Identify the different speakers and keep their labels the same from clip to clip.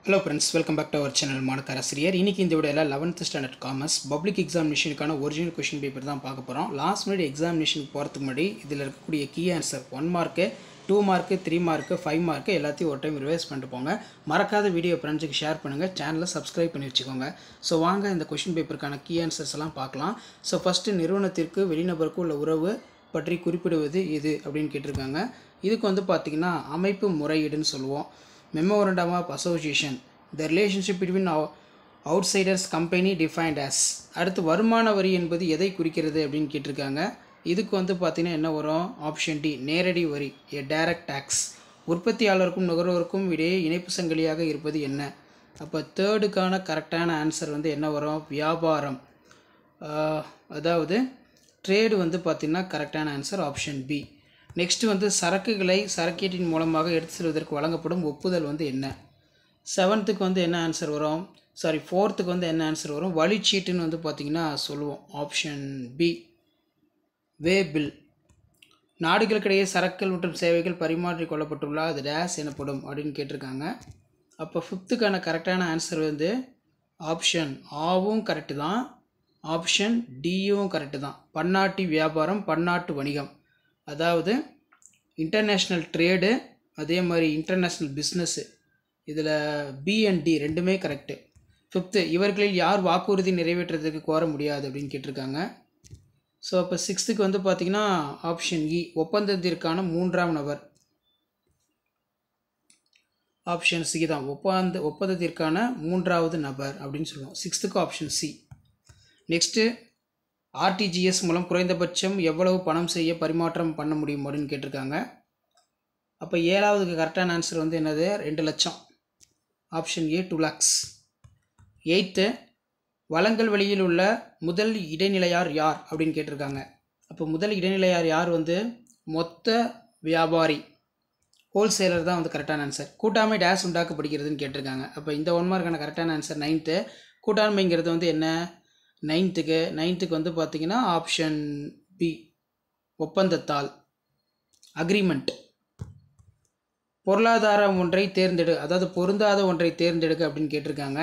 Speaker 1: Hello friends, welcome back to our channel மாணக்கர் ஆசிரியர். இன்னைக்கு இந்த வீடியோல 11th ஸ்டாண்டர்ட் காமர்ஸ் பப்ளிக் எக்ஸாமினேஷனுக்கான ஒரிஜினல் क्वेश्चन பேப்பர் தான் பார்க்க போறோம். லாஸ்ட் மினிட் எக்ஸாமினேஷனுக்கு போறதுக்கு முன்னாடி இதில இருக்கக்கூடிய key answer 1 mark, 2 mark, 3 mark, 5 mark எல்லாத்தையும் ஒரு டைம் ரிவைஸ் பண்ணிட்டு போங்க. மறக்காத வீடியோ ஃப்ரெண்ட்ஸ்க்கு ஷேர் பண்ணுங்க. சேனலை சப்ஸ்கிரைப் பண்ணி வெச்சுக்கோங்க. சோ வாங்க இந்த क्वेश्चन பேப்பருக்கான கீ ஆன்சர்ஸ் எல்லாம் பார்க்கலாம். சோ ஃபர்ஸ்ட் நிறுவனத்திற்கு வெளிநபருக்கு உள்ள உறவு பற்றி குறிப்பிடுவது எது அப்படினு கேட்டிருக்காங்க. இதுக்கு வந்து பாத்தீங்கன்னா அமைப்பு முறையீடுன்னு சொல்லுவோம். Memorandum of Association, the relationship between outsiders company defined as. அடுத்து வருமான வரி என்பது எதை குறிக்கிறது அப்படினு கேட்டிருக்காங்க. இதுக்கு வந்து பாத்தீங்கன்னா என்ன வரும்? ஆப்ஷன் டி நேரடி வரி, a direct tax. உற்பத்தியாளருக்கும் நுகர்வோருக்கும் இடையே இணைப்பு சங்கிலியாக இருப்பது என்ன? அப்ப தேர்டுக்கான கரெக்டான ஆன்சர் வந்து என்ன வரும்? வியாபாரம். அதாவது ட்ரேட் வந்து பாத்தீங்கன்னா கரெக்டான ஆன்சர் ஆப்ஷன் பி. நெக்ஸ்ட் வந்து சரக்குகளை சரக்கீட்டின் மூலமாக எடுத்து செல்வதற்கு வழங்கப்படும் ஒப்புதல் வந்து என்ன? 7th வந்து என்ன ஆன்சர் வரும்? 4th வந்து என்ன ஆன்சர் வரும்? வழிச்சீட்டுன்னு வந்து பார்த்தீங்கன்னா சொல்லுவோம். ஆப்ஷன் பி வே பில். நாடுகளுக்கிடையே சரக்குகள் மற்றும் சேவைகள் பரிமாற்றிக் கொள்ளப்பட்டுள்ள அது டேஸ் எனப்படும் அப்படின்னு கேட்டிருக்காங்க. அப்போ 5th கரெக்டான ஆன்சர் வந்து ஆப்ஷன் ஆவும் கரெக்டு தான், ஆப்ஷன் டியும் கரெக்டு தான். பன்னாட்டு வியாபாரம், பன்னாட்டு வணிகம். அதாவது இன்டர்நேஷ்னல் ட்ரேடு, அதே மாதிரி இன்டர்நேஷ்னல் பிஸ்னஸ்ஸு. இதில் பி அண்ட் டி ரெண்டுமே கரெக்டு. 5th இவர்களில் யார் வாக்குறுதி நிறைவேற்றுறதுக்கு கோர முடியாது அப்படின்னு கேட்டிருக்காங்க. ஸோ அப்போ 6th வந்து பார்த்திங்கன்னா ஆப்ஷன் இ ஒப்பந்தத்திற்கான 3ஆம் நபர். ஆப்ஷன் சி தான் ஒப்பந்தத்திற்கான 3வது நபர் அப்படின்னு சொல்லுவோம். 6th option C. Next RTGS மூலம் குறைந்தபட்சம் எவ்வளவு பணம் செய்ய பரிமாற்றம் பண்ண முடியும் அப்படின்னு கேட்டிருக்காங்க. அப்போ 7வது கரெக்டான ஆன்சர் வந்து என்னது? 2 லட்சம். Option A 2 lakhs. 8th வழங்கல் வழியில் உள்ள முதல் இடைநிலையார் யார் அப்படின்னு கேட்டிருக்காங்க. அப்போ முதல் இடைநிலையார் யார் வந்து மொத்த வியாபாரி, ஹோல்சேலர் தான் வந்து கரெக்டான ஆன்சர். கூட்டாண்மை டேஸ் உண்டாக்கப்படுகிறதுன்னு கேட்டிருக்காங்க. அப்போ இந்த 1 மார்க்கான கரெக்டான ஆன்சர் 9th. கூட்டாண்மைங்கிறது வந்து என்ன? 9th வந்து பார்த்தீங்கன்னா ஆப்ஷன் பி ஒப்பந்தத்தால், அக்ரிமெண்ட். பொருளாதாரம் ஒன்றை தேர்ந்தெடு, அதாவது பொருந்தாத ஒன்றை தேர்ந்தெடுக்க அப்படின்னு கேட்டிருக்காங்க.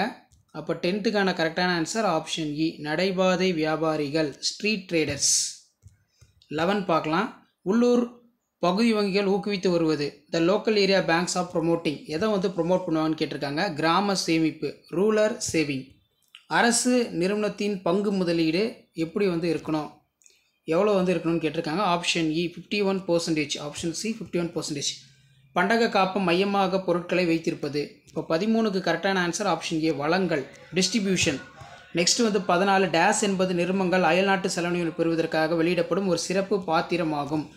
Speaker 1: அப்போ 10th கரெக்டான ஆன்சர் ஆப்ஷன் இ நடைபாதை வியாபாரிகள், ஸ்ட்ரீட் ட்ரேடர்ஸ். 11 பார்க்கலாம். உள்ளூர் பகுதி வங்கிகள் ஊக்குவித்து வருவது, the local area banks of promoting. எதை வந்து ப்ரொமோட் பண்ணுவாங்கன்னு கேட்டிருக்காங்க. கிராம சேமிப்பு, ரூரல் சேவிங். அரசு நிறுவனத்தின் பங்கு முதலீடு எப்படி வந்து இருக்கணும், எவ்வளோ வந்து இருக்கணும்னு கேட்டிருக்காங்க. ஆப்ஷன் இ 51%, ஆப்ஷன் சி 51%. பண்டக காப்பம் மையமாக பொருட்களை வைத்திருப்பது. இப்போ 13க்கு கரெக்டான ஆன்சர் ஆப்ஷன் ஏ வளங்கள், டிஸ்ட்ரிபியூஷன். நெக்ஸ்ட் வந்து 14 டேஸ் என்பது நிறுவனங்கள் அயல்நாட்டு செலவினங்களை பெறுவதற்காக வெளியிடப்படும் ஒரு சிறப்பு பாத்திரமாகும்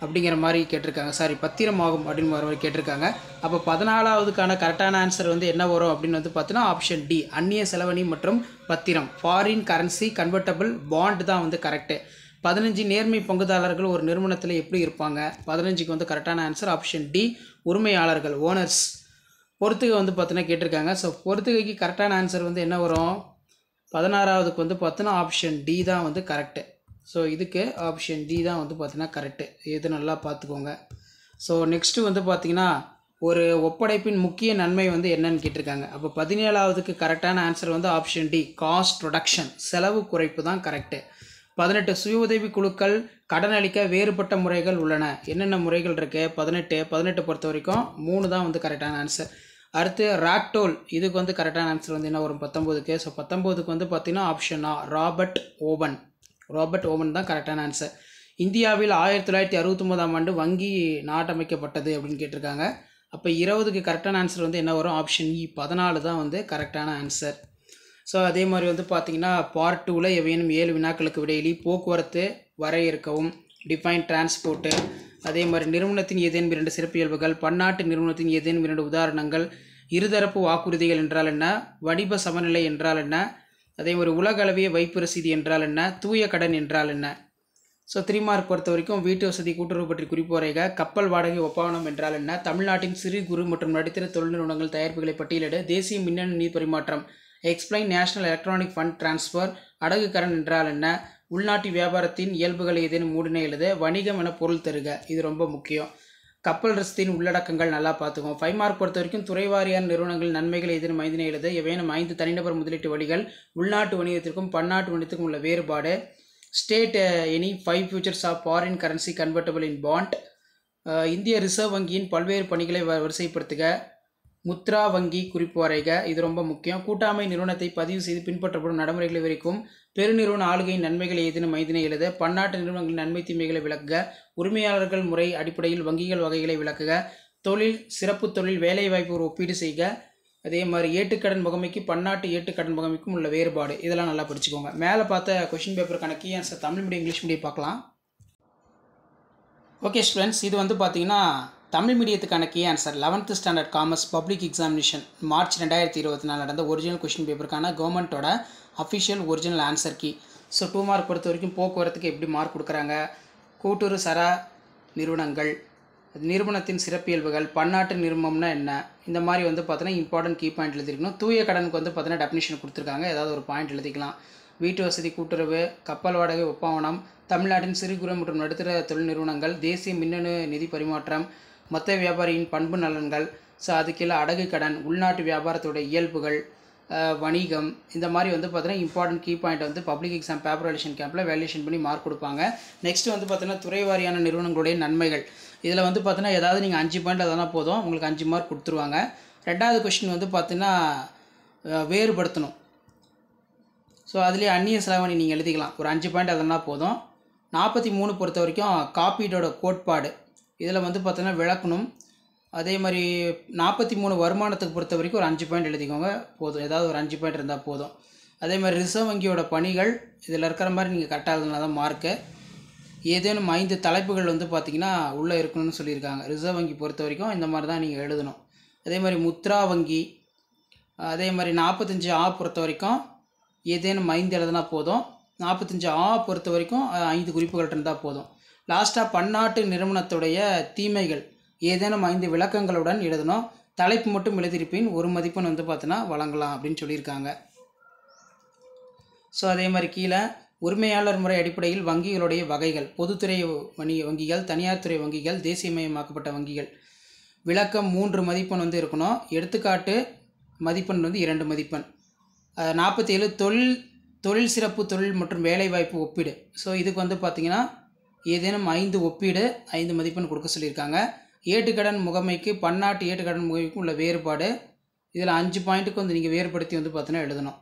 Speaker 1: அப்படிங்கிற மாதிரி கேட்டிருக்காங்க. பத்திரமாகும் அப்படின்னு மாதிரி கேட்டிருக்காங்க. அப்போ 14வதுக்கான கரெக்டான ஆன்சர் வந்து என்ன வரும் அப்படின்னு வந்து பார்த்தீங்கன்னா ஆப்ஷன் டி அந்நிய செலவணி மற்றும் பத்திரம், ஃபாரின் கரன்சி கன்வெர்ட்டபிள் பாண்ட் தான் வந்து கரெக்டு. 15 நேர்மை பங்குதாரர்கள் ஒரு நிறுவனத்தில் எப்படி இருப்பாங்க? 15க்கு வந்து கரெக்டான ஆன்சர் ஆப்ஷன் டி உரிமையாளர்கள், ஓனர்ஸ். பொறுத்துகை வந்து பார்த்தீங்கன்னா கேட்டிருக்காங்க. ஸோ பொறுத்துகைக்கு கரெக்டான ஆன்சர் வந்து என்ன வரும்? 16வதுக்கு வந்து பார்த்தீங்கன்னா ஆப்ஷன் டி தான் வந்து கரெக்டு. ஸோ இதுக்கு ஆப்ஷன் டி தான் வந்து பார்த்தீங்கன்னா கரெக்டு. இது நல்லா பார்த்துக்கோங்க. ஸோ நெக்ஸ்ட்டு வந்து பார்த்தீங்கன்னா ஒரு ஒப்படைப்பின் முக்கிய நன்மை வந்து என்னன்னு கேட்டிருக்காங்க. அப்போ 17வதுக்கு கரெக்டான ஆன்சர் வந்து ஆப்ஷன் டி காஸ்ட் ரிடக்ஷன், செலவு குறைப்பு தான் கரெக்டு. 18 சுய உதவி குழுக்கள் கடன் அளிக்க வேறுபட்ட முறைகள் உள்ளன. என்னென்ன முறைகள் இருக்கு? 18 பொறுத்த வரைக்கும் 3 தான் வந்து கரெக்டான ஆன்சர். அடுத்து ராக்டோல், இதுக்கு வந்து கரெக்டான ஆன்சர் வந்து என்ன வரும்? 19க்கு. ஸோ 19க்கு வந்து பார்த்தீங்கன்னா ஆப்ஷன் ஆ ராபர்ட் ஓவன் தான் கரெக்டான ஆன்சர். இந்தியாவில் 1969ஆம் ஆண்டு வங்கி நாட்டமைக்கப்பட்டது அப்படின்னு கேட்டிருக்காங்க. அப்போ 20க்கு கரெக்டான ஆன்சர் வந்து என்ன வரும்? ஆப்ஷன் இ 14 தான் வந்து கரெக்டான ஆன்சர். ஸோ அதே மாதிரி வந்து பார்த்தீங்கன்னா பார்ட் 2ல் எவையேனும் 7 வினாக்களுக்கு விடையிலி போக்குவரத்து வரையறுக்கவும், டிஃபைன் டிரான்ஸ்போர்ட்டு, அதே மாதிரி நிறுவனத்தின் ஏதேனும் 2 சிறப்பியல்புகள், பன்னாட்டு நிறுவனத்தின் ஏதேனும் 2 உதாரணங்கள், இருதரப்பு வாக்குறுதிகள் என்றால் என்ன, வணிக சமநிலை என்றால் என்ன, அதே மாதிரி உலகளவிய வைப்பு ரசீது என்றால் என்ன, தூய கடன் என்றால் என்ன. ஸோ 3 மார்க் பொறுத்த வரைக்கும் வீட்டு வசதி கூட்டுறவு பற்றி குறிப்புரைக, கப்பல் வாடகை ஒப்பந்தம் என்றால் என்ன, தமிழ்நாட்டின் சிறு குறு மற்றும் நடுத்தர தொழில் நிறுவனங்கள் தயாரிப்புகளை பட்டியலிட, தேசிய மின்னணு நீர் பரிமாற்றம், explain national electronic fund transfer, அடகு கடன் என்றால் என்ன, உள்நாட்டு வியாபாரத்தின் இயல்புகளை ஏதேனும் மூடினை எழுத, வணிகம் என பொருள் தருக. இது ரொம்ப முக்கியம். கப்பல் ரசத்தின் உள்ளடக்கங்கள் நல்லா பார்த்துக்கோம். 5 மார்க் பொறுத்த வரைக்கும் துறைவாரியான நிறுவனங்கள் நன்மைகள் ஏதேனும் 5 எழுத, எவையேனும் 5 தனிநபர் முதலீட்டு வழிகள், உள்நாட்டு வணிகத்திற்கும் பன்னாட்டு வணிகத்திற்கும் உள்ள வேறுபாடு, state any 5 futures of foreign currency convertible in bond, இந்திய ரிசர்வ் வங்கியின் பல்வேறு பணிகளை வரிசைப்படுத்துக, முத்ரா வங்கி குறிப்பு வரைக, இது ரொம்ப முக்கியம். கூட்டாண்மை நிறுவனத்தை பதிவு செய்து பின்பற்றப்படும் நடைமுறைகளை விவரிக்கும். பெருநிறுவன ஆளுகையின் நன்மைகள் ஏதேனும் 5 எழுத, பன்னாட்டு நிறுவனங்களின் நன்மை தீமைகளை விளக்குக, உரிமையாளர்கள் முறை அடிப்படையில் வங்கிகள் வகைகளை விளக்குக, தொழில் சிறப்பு தொழில் வேலைவாய்ப்பு ஒரு ஒப்பீடு செய்க, அதே மாதிரி ஏட்டுக்கடன் முகமைக்கு பன்னாட்டு ஏட்டுக்கடன் முகமைக்கும் உள்ள வேறுபாடு, இதெல்லாம் நல்லா படிச்சுக்கோங்க. மேலே பார்த்த கொஷின் பேப்பருக்கான key answer Tamil medium English medium பார்க்கலாம். ஓகே ஸ்டூடெண்ட்ஸ், இது வந்து பார்த்தீங்கன்னா தமிழ் மீடியத்துக்கான key answer 11th standard commerce public examination March 2024 நடந்த ஒரிஜினல் கொஷின் பேப்பருக்கான கவர்மெண்ட்டோட official original answer key. So 2 mark பொறுத்த வரைக்கும் போக்குவரத்துக்கு எப்படி மார்க் கொடுக்குறாங்க, கூட்டுறவு சரா நிறுவனங்கள், நிறுவனத்தின் சிறப்பியல்புகள், பன்னாட்டு நிறுவனம்னா என்ன, இந்த மாதிரி வந்து பார்த்தீங்கன்னா இம்பார்ட்டன்ட் கீ பாயிண்ட் எழுதிருக்கணும். தூய கடனுக்கு வந்து பார்த்தீங்கன்னா டெஃபினிஷன் கொடுத்துருக்காங்க, ஏதாவது ஒரு பாயிண்ட் எழுதிக்கலாம். வீட்டு வசதி கூட்டுறவு, கப்பல் வாடகை ஒப்பந்தம், தமிழ்நாட்டின் சிறு குறு மற்றும் நடுத்தர தொழில் நிறுவனங்கள், தேசிய மின்னணு நிதி பரிமாற்றம், மொத்த வியாபாரியின் பண்பு நலன்கள், ஸோ அதுக்கீழே அடகு கடன், உள்நாட்டு வியாபாரத்தோட இயல்புகள், வணிகம், இந்த மாதிரி வந்து பார்த்தீங்கன்னா இம்பார்ட்டன்ட் கீ பாயிண்ட் வந்து பப்ளிக் எக்ஸாம் பேப்பர் வேல்யூஷன் கேம்பில் வேல்யூஷன் பண்ணி மார்க் கொடுப்பாங்க. நெக்ஸ்ட் வந்து பார்த்தீங்கன்னா துறை வாரியான நிறுவனங்களுடைய நன்மைகள். இதில் வந்து பார்த்தீங்கன்னா ஏதாவது நீங்கள் 5 பாயிண்ட் அதெல்லாம் போதும், உங்களுக்கு 5 மார்க் கொடுத்துருவாங்க. ரெண்டாவது கொஸ்டின் வந்து பார்த்தீங்கன்னா வேறுபடுத்தணும். ஸோ அதுலேயே அந்நிய செலவணி நீங்கள் எழுதிக்கலாம், ஒரு 5 பாயிண்ட் அதெல்லாம் போதும். 43 பொறுத்த வரைக்கும் காப்பீடோட கோட்பாடு, இதில் வந்து பார்த்தீங்கன்னா விளக்கணும். அதே மாதிரி 43 வருமானத்துக்கு பொறுத்த வரைக்கும் ஒரு 5 பாயிண்ட் எழுதிக்கோங்க போதும், ஏதாவது ஒரு 5 பாயிண்ட் இருந்தால் போதும். அதே மாதிரி ரிசர்வ் வங்கியோட பணிகள் இதில் இருக்கிற மாதிரி நீங்கள் கரெக்டாக எழுதுனா தான் மார்க்கு. ஏதேனும் 5 தலைப்புகள் வந்து பார்த்திங்கன்னா உள்ளே இருக்கணும்னு சொல்லியிருக்காங்க. ரிசர்வ் வங்கி பொறுத்த வரைக்கும் இந்த மாதிரி தான் நீங்கள் எழுதணும். அதே மாதிரி முத்ரா வங்கி, அதே மாதிரி 45A பொறுத்த வரைக்கும் ஏதேனும் 5 எழுதுனா போதும். 45A பொறுத்த வரைக்கும் 5 குறிப்புகள் இருந்தால் போதும். லாஸ்ட்டாக பன்னாட்டு நிறுவனத்துடைய தீமைகள் ஏதேனும் 5 விளக்கங்களுடன் எழுதணும். தலைப்பு மட்டும் எழுதியிருப்பின் 1 மதிப்பெண் வந்து பார்த்தீங்கன்னா வழங்கலாம் அப்படின்னு சொல்லியிருக்காங்க. ஸோ அதே மாதிரி கீழே உரிமையாளர் முறை அடிப்படையில் வங்கிகளுடைய வகைகள், பொதுத்துறை வங்கிகள், தனியார் துறை வங்கிகள், தேசியமயமாக்கப்பட்ட வங்கிகள், விளக்கம் 3 மதிப்பெண் வந்து இருக்கணும். எடுத்துக்காட்டு மதிப்பெண் வந்து 2 மதிப்பெண். 47 தொழில் சிறப்பு தொழில் மற்றும் வேலைவாய்ப்பு ஒப்பீடு. ஸோ இதுக்கு வந்து பார்த்திங்கன்னா ஏதேனும் 5 ஒப்பீடு 5 மதிப்பெண் கொடுக்க சொல்லியிருக்காங்க. ஏட்டுக்கடன் முகமைக்கு பன்னாட்டு ஏட்டுக்கடன் முகமைக்கும் உள்ள வேறுபாடு, இதில் 5 பாயிண்ட்டுக்கு வந்து நீங்கள் வேறுபடுத்தி வந்து பார்த்தீங்கன்னா எழுதணும்.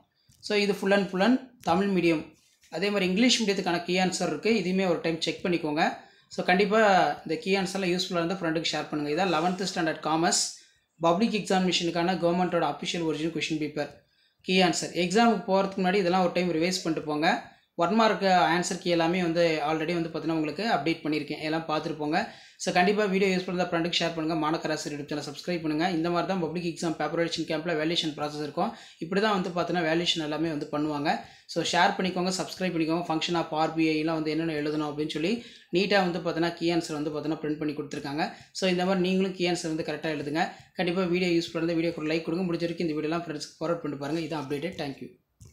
Speaker 1: ஸோ இது ஃபுல் அண்ட் தமிழ் மீடியம். அதே மாதிரி இங்கிலீஷ் மீடியத்துக்கான கீ ஆன்சர் இருக்குது, இதுவுமே ஒரு டைம் செக் பண்ணிக்கோங்க. ஸோ கண்டிப்பாக இந்த கீ ஆன்சர்லாம் யூஸ்ஃபுல்லாக இருந்தால் ஃப்ரெண்டுக்கு ஷேர் பண்ணுங்கள். இதான் 11th ஸ்டாண்டர்ட் காமர்ஸ் பப்ளிக் எக்ஸாமினேஷனுக்கான கவர்மெண்ட்டோட official original question paper key answer. எக்ஸாமுக்கு போகிறதுக்கு முன்னாடி இதெல்லாம் ஒரு டைம் ரிவைஸ் பண்ணிட்டு போங்க. 1 மார்க் ஆன்சர் கீ எல்லாமே வந்து ஆல்ரெடி வந்து பார்த்தீங்கன்னா உங்களுக்கு அப்டேட் பண்ணியிருக்கேன், எல்லாம் பார்த்துட்டு போங்க. ஸோ கண்டிப்பாக வீடியோ யூஸ் பண்ணுறதா ஃப்ரெண்டுக்கு ஷேர் பண்ணுங்கள். மாணக்கராசி யூடியூப் சேனல் சப்ஸ்கிரைப் பண்ணுங்கள். இந்த மாதிரி தான் பப்ளிக் எக்ஸாம் பேப்பர் வேல்யூஷன் கேம்பில் வேல்யூஷன் ப்ராசஸ் இருக்கும். இப்படி தான் வந்து பார்த்தீங்கன்னா வேல்யூஷன் எல்லாமே வந்து பண்ணுவாங்க. ஸோ ஷேர் பண்ணிக்கோங்க, சப்ஸ்கிரைப் பண்ணிக்கோங்க. ஃபங்க்ஷன் ஆஃப் ஆர்பிஐலாம் வந்து என்னென்ன எழுதணும் அப்படின்னு சொல்லி நீட்டாக வந்து பார்த்தீங்கன்னா கீ ஆன்சர் வந்து பார்த்தீங்கன்னா பிரிண்ட் பண்ணி கொடுத்துருக்காங்க. ஸோ இந்த மாதிரி நீங்களும் கீ ஆன்சர் வந்து கரெக்டாக எழுதுங்க. கண்டிப்பாக வீடியோ யூஸ் பண்ணுறது வீடியோக்கு ஒரு லைக் கொடுங்க. முடிஞ்ச வரைக்கும் இந்த வீடியோலாம் ஃப்ரெண்ட்ஸ்க்கு ஃபார்வர்ட் பண்ணி பாருங்கள். இதான் அப்டேட்டட். தேங்க்யூ.